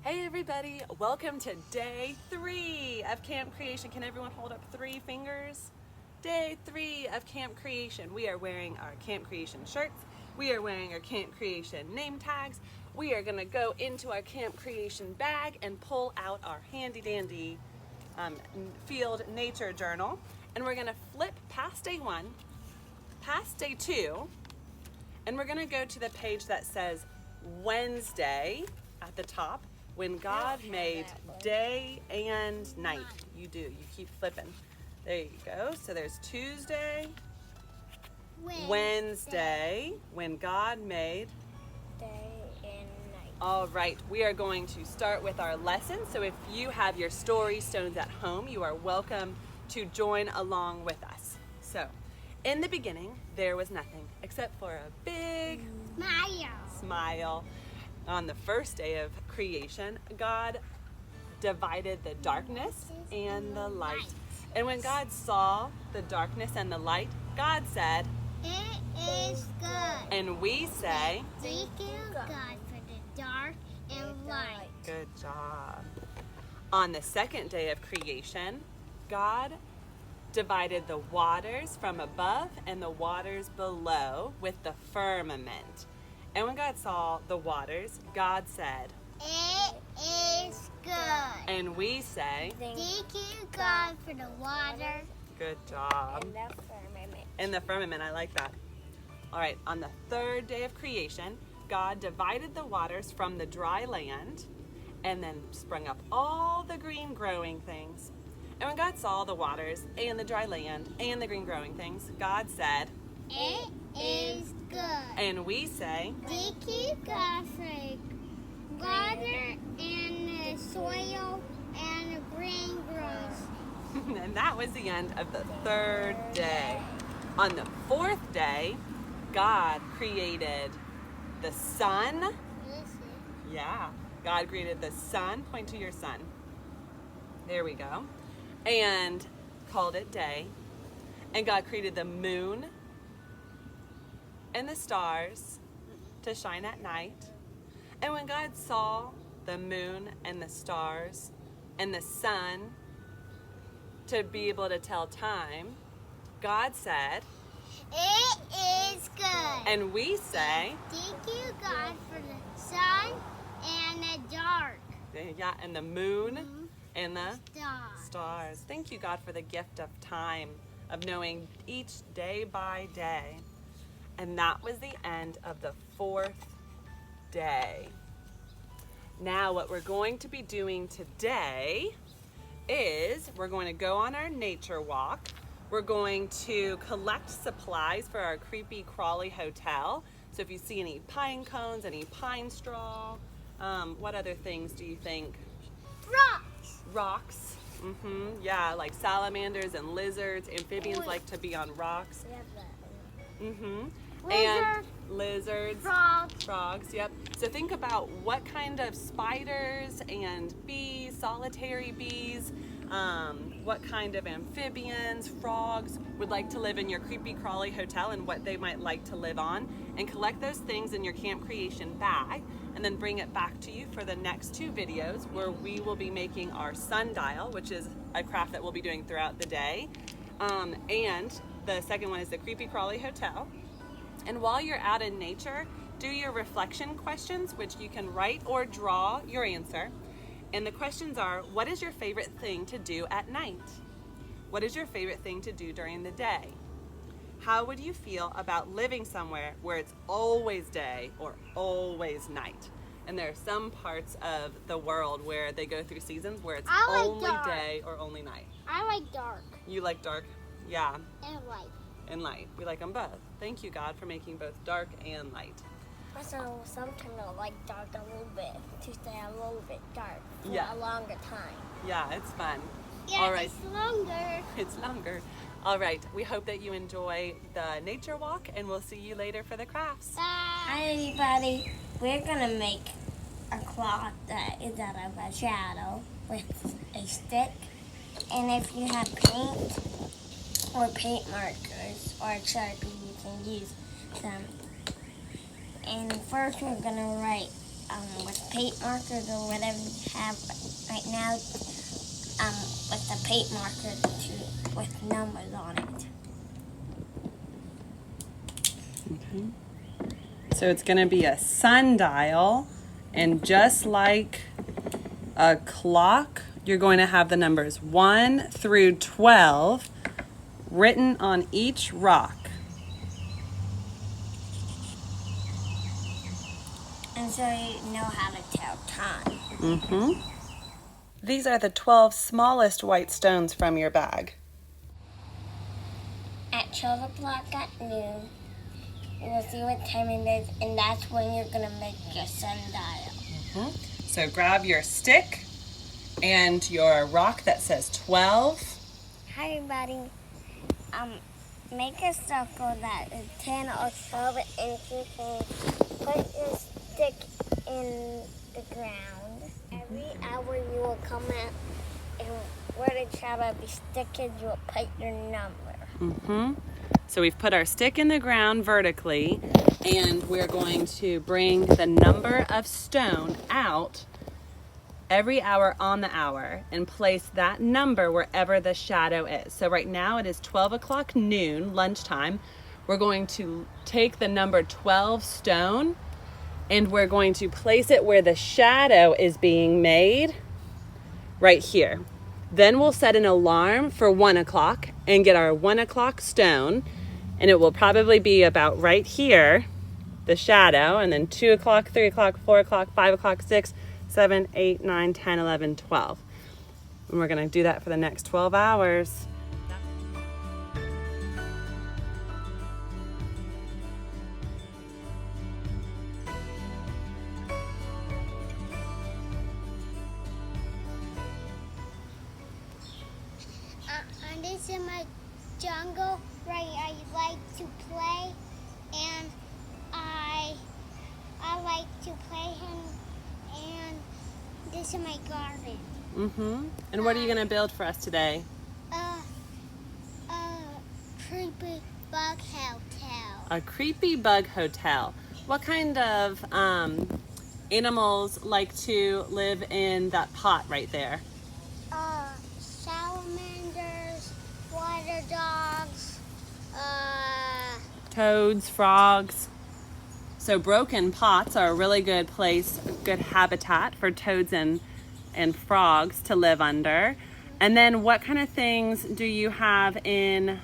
Hey everybody, welcome to day 3 of Camp Creation. Can everyone hold up 3 fingers? Day 3 of Camp Creation. We are wearing our Camp Creation shirts. We are wearing our Camp Creation name tags. We are gonna go into our Camp Creation bag and pull out our handy dandy field nature journal. And we're gonna flip past day 1, past day 2, and we're gonna go to the page that says Wednesday at the top, when God made day and night. You do, you keep flipping. There you go. So there's Tuesday, Wednesday, when God made day and night. All right, we are going to start with our lesson. So if you have your story stones at home, you are welcome to join along with us. So, in the beginning, there was nothing except for a big smile. On the first day of creation, God divided the darkness and the light. And when God saw the darkness and the light, God said, It is good. and we say, Thank you, God, for the dark and light. good job. On the second day of creation, God divided the waters from above and the waters below with the firmament. And when God saw the waters, God said, It is good. and we say, Thank you, God, for the water good job. and the firmament. In the firmament, I like that. All right, on the third day of creation, God divided the waters from the dry land and then sprung up all the green growing things. And when God saw the waters and the dry land and the green growing things, God said, It is good. and we say, Thank you, God, for water and the soil and the green growth. and that was the end of the third day. On the fourth day, God created the sun. Yeah, God created the sun. Point to your sun. There we go. And called it day. And God created the moon and the stars to shine at night. And when God saw the moon and the stars and the sun to be able to tell time, God said, It is good. and we say, Thank you, God, for the sun and the dark yeah, and the moon and the stars. stars. Thank you, God, for the gift of time, of knowing each day by day. And that was the end of the fourth day. Now, what we're going to be doing today is we're going to go on our nature walk. We're going to collect supplies for our creepy crawly hotel. So if you see any pine cones, any pine straw, what other things do you think? Rocks. Rocks. Yeah, like salamanders and lizards. Amphibians like to be on rocks. And lizards. Frogs, yep. So think about what kind of spiders and bees, solitary bees, what kind of amphibians, frogs would like to live in your creepy crawly hotel and what they might like to live on, and collect those things in your Camp Creation bag and then bring it back to you for the next 2 videos where we will be making our sundial, which is a craft that we'll be doing throughout the day. And the second one is the creepy crawly hotel. And while you're out in nature, do your reflection questions, which you can write or draw your answer. And the questions are, what is your favorite thing to do at night? What is your favorite thing to do during the day? How would you feel about living somewhere where it's always day or always night? And there are some parts of the world where they go through seasons where it's I like only dark. day or only night. I like dark You like dark? Yeah, and light. and light. We like them both. Thank you, God, for making both dark and light. So sometimes I like dark a little bit to stay a little bit dark for Yeah. a longer time. Yeah, it's fun. Yeah, All right. it's longer. It's longer. All right. We hope that you enjoy the nature walk, and we'll see you later for the crafts. Hi everybody. We're gonna make a cloth that is out of a shadow with a stick. And if you have paint or paint markers or a Sharpie, you can use them. And first we're gonna write with paint markers or whatever you have right now, with the paint markers with numbers on it. Okay. So it's going to be a sundial, and just like a clock, you're going to have the numbers 1 through 12 written on each rock. And so you know how to tell time. Mm-hmm. These are the 12 smallest white stones from your bag. At 12 o'clock at noon, you'll see what time it is, and that's when you're going to make your sundial. Mm-hmm. So grab your stick and your rock that says 12. Hi, everybody. Make a circle that is 10 or 12 inches and put your stick in the ground. Every hour you will come out and where the shadow of the stick is, you will put your number. Mm-hmm. So we've put our stick in the ground vertically, and we're going to bring the number of stone out every hour on the hour and place that number wherever the shadow is. So right now it is 12 o'clock noon, lunchtime. We're going to take the number 12 stone and we're going to place it where the shadow is being made, right here. Then we'll set an alarm for 1 o'clock and get our 1 o'clock stone, and it will probably be about right here, the shadow, and then 2 o'clock, 3 o'clock, 4 o'clock, 5 o'clock, 6, 7, 8, 9, 10, 11, 12. And we're going to do that for the next 12 hours. This is my jungle where I like to play, and I like to play and this is my garden. Mm-hmm. And what are you going to build for us today? Creepy bug hotel. A creepy bug hotel. What kind of animals like to live in that pot right there? Salamanders, water dogs, toads, frogs. So broken pots are a really good place, good habitat for toads and frogs to live under. And then what kind of things do you have in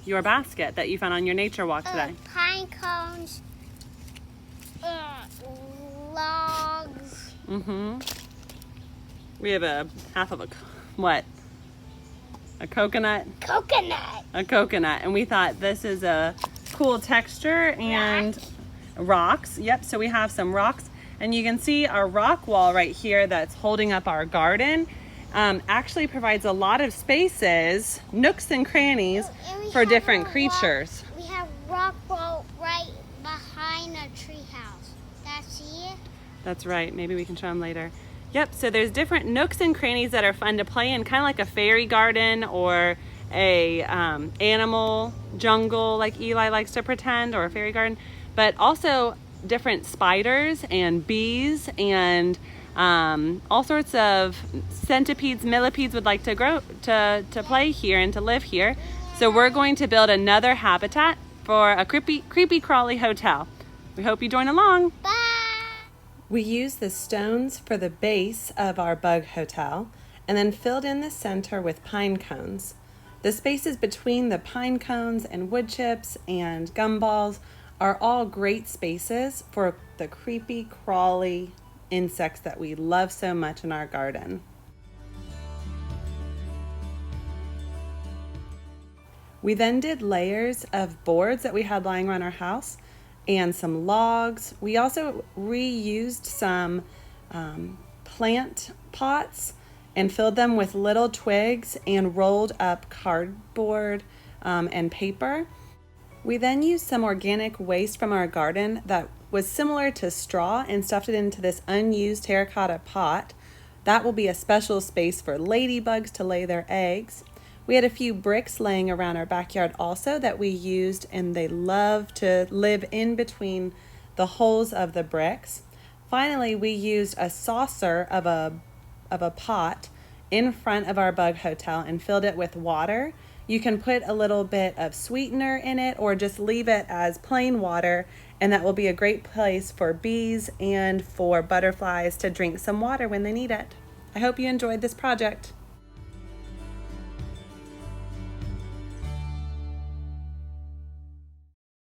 your basket that you found on your nature walk today? Pine cones, logs. Mm-hmm. We have a half of a, what? A coconut? Coconut. A coconut. And we thought this is a cool texture and rocks. Yep, so we have some rocks. And you can see our rock wall right here that's holding up our garden actually provides a lot of spaces, nooks and crannies for different creatures. We have rock wall right behind a tree house. That's it? That's right. Maybe we can show them later. Yep, so there's different nooks and crannies that are fun to play in, kind of like a fairy garden or a animal jungle like Eli likes to pretend, or a fairy garden, but also different spiders and bees and all sorts of centipedes, millipedes would like to grow to play here and to live here. So we're going to build another habitat for a creepy crawly hotel. We hope you join along. Bye! We used the stones for the base of our bug hotel and then filled in the center with pine cones. The spaces between the pine cones and wood chips and gumballs are all great spaces for the creepy crawly insects that we love so much in our garden. We then did layers of boards that we had lying around our house and some logs. We also reused some plant pots and filled them with little twigs and rolled up cardboard and paper. We then used some organic waste from our garden that was similar to straw and stuffed it into this unused terracotta pot. That will be a special space for ladybugs to lay their eggs. We had a few bricks laying around our backyard also that we used, and they love to live in between the holes of the bricks. finally, we used a saucer of a pot in front of our bug hotel and filled it with water. You can put a little bit of sweetener in it or just leave it as plain water, and that will be a great place for bees and for butterflies to drink some water when they need it. I hope you enjoyed this project.